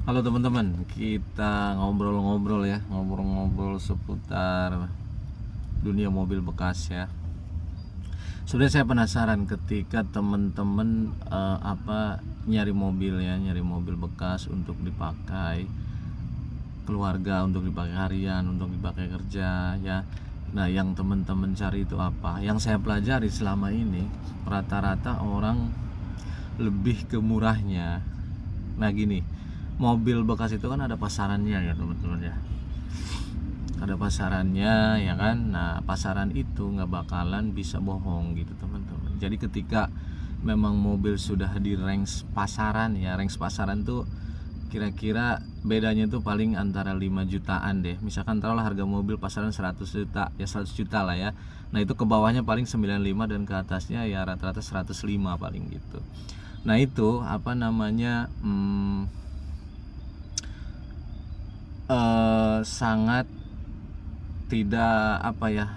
Halo teman-teman, kita ngobrol-ngobrol ya, ngobrol-ngobrol seputar dunia mobil bekas ya. Sebenarnya saya penasaran ketika teman-teman nyari mobil ya, nyari mobil bekas untuk dipakai keluarga, untuk dipakai harian, untuk dipakai kerja ya. Nah, yang teman-teman cari itu apa? Yang saya pelajari selama ini, rata-rata orang lebih ke murahnya. Nah gini, mobil bekas itu kan ada pasarannya ya teman-teman ya, ada pasarannya ya kan. Nah pasaran itu nggak bakalan bisa bohong gitu teman-teman. Jadi ketika memang mobil sudah di range pasaran ya, range pasaran tuh kira-kira bedanya tuh paling antara 5 jutaan deh. Misalkan taruhlah harga mobil pasaran 100 juta ya, 100 juta lah ya. Nah itu ke bawahnya paling 95 dan ke atasnya ya rata-rata 105 paling gitu. Nah itu sangat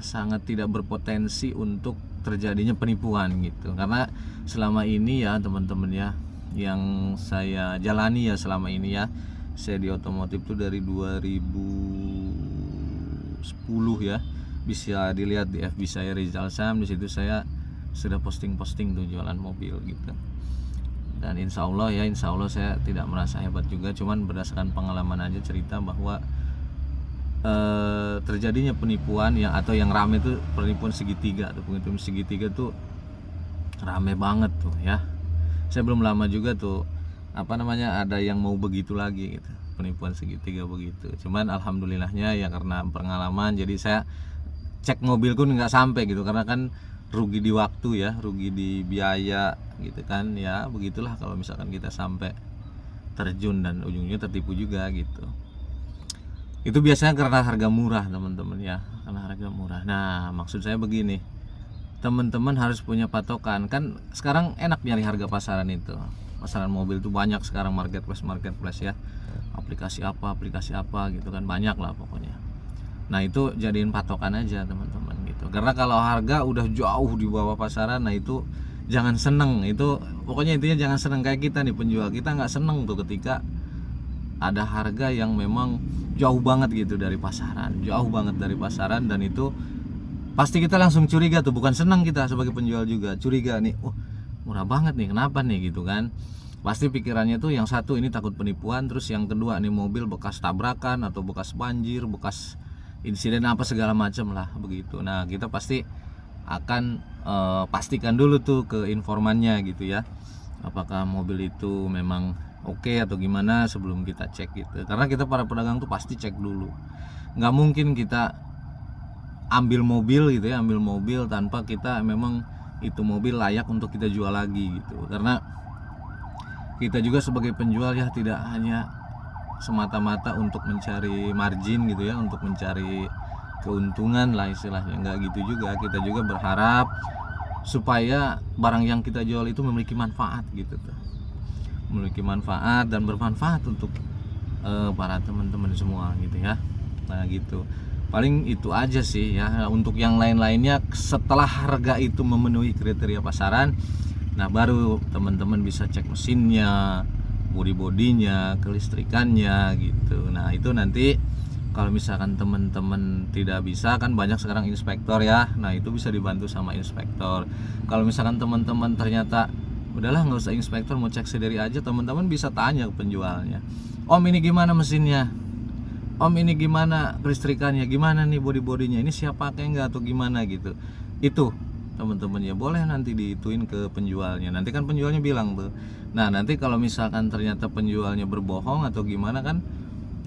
sangat tidak berpotensi untuk terjadinya penipuan gitu. Karena selama ini ya teman-teman ya, yang saya jalani ya selama ini ya, saya di otomotif tuh dari 2010 ya, bisa dilihat di FB saya Rizal Sam. Di situ saya sudah posting-posting tuh jualan mobil gitu. Dan insya Allah saya tidak merasa hebat juga, cuman berdasarkan pengalaman aja cerita bahwa terjadinya penipuan yang atau yang rame tuh penipuan segitiga tuh, penipuan segitiga tuh rame banget tuh ya. Saya belum lama juga tuh ada yang mau begitu lagi gitu, penipuan segitiga begitu. Cuman alhamdulillahnya ya karena pengalaman jadi saya cek mobilku nggak sampai gitu, karena kan rugi di waktu ya, rugi di biaya gitu kan ya. Begitulah kalau misalkan kita sampai terjun dan ujungnya tertipu juga gitu. Itu biasanya karena harga murah teman-teman ya, karena harga murah. Nah maksud saya begini, teman-teman harus punya patokan. Kan sekarang enak nyari harga pasaran itu, pasaran mobil tuh banyak sekarang, marketplace ya, aplikasi apa gitu kan, banyak lah pokoknya. Nah itu jadiin patokan aja teman-teman gitu. Karena kalau harga udah jauh di bawah pasaran, nah itu jangan seneng. Itu pokoknya intinya jangan seneng. Kayak kita nih penjual, kita nggak seneng tuh ketika ada harga yang memang jauh banget gitu dari pasaran, jauh banget dari pasaran. Dan itu pasti kita langsung curiga tuh, bukan senang, kita sebagai penjual juga curiga nih, murah banget nih, kenapa nih gitu kan. Pasti pikirannya tuh yang satu ini takut penipuan, terus yang kedua nih mobil bekas tabrakan atau bekas banjir, bekas insiden apa segala macam lah begitu. Nah kita pasti akan pastikan dulu tuh ke informannya gitu ya, apakah mobil itu memang oke atau gimana sebelum kita cek gitu. Karena kita para pedagang tuh pasti cek dulu, nggak mungkin kita ambil mobil gitu ya, ambil mobil tanpa kita memang itu mobil layak untuk kita jual lagi gitu. Karena kita juga sebagai penjual ya tidak hanya semata-mata untuk mencari margin gitu ya, untuk mencari keuntungan lah istilahnya, enggak gitu juga. Kita juga berharap supaya barang yang kita jual itu memiliki manfaat gitu tuh, memiliki manfaat dan bermanfaat untuk para teman-teman semua gitu ya. Nah gitu, paling itu aja sih ya. Untuk yang lain-lainnya setelah harga itu memenuhi kriteria pasaran, nah baru teman-teman bisa cek mesinnya, bodi-bodinya, kelistrikannya gitu. Nah itu nanti kalau misalkan teman-teman tidak bisa, kan banyak sekarang inspektor ya, nah itu bisa dibantu sama inspektor. Kalau misalkan teman-teman ternyata udahlah nggak usah inspektor, mau cek sendiri aja, teman-teman bisa tanya ke penjualnya, om ini gimana mesinnya, om ini gimana kelistrikannya, gimana nih bodi-bodinya, ini siap pakai nggak atau gimana gitu. Itu teman-teman ya boleh nanti diituin ke penjualnya, nanti kan penjualnya bilang tuh. Nah nanti kalau misalkan ternyata penjualnya berbohong atau gimana, kan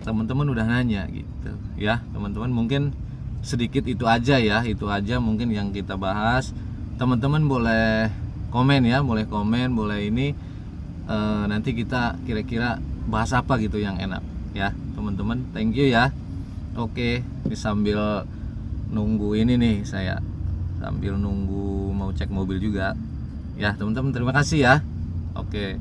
teman-teman udah nanya gitu ya teman-teman. Mungkin sedikit itu aja ya, itu aja mungkin yang kita bahas. Teman-teman boleh komen ya, boleh komen, boleh ini nanti kita kira-kira bahas apa gitu yang enak ya teman-teman. Thank you ya. Oke, ini sambil nunggu ini nih, saya sambil nunggu mau cek mobil juga ya teman-teman. Terima kasih ya. Oke.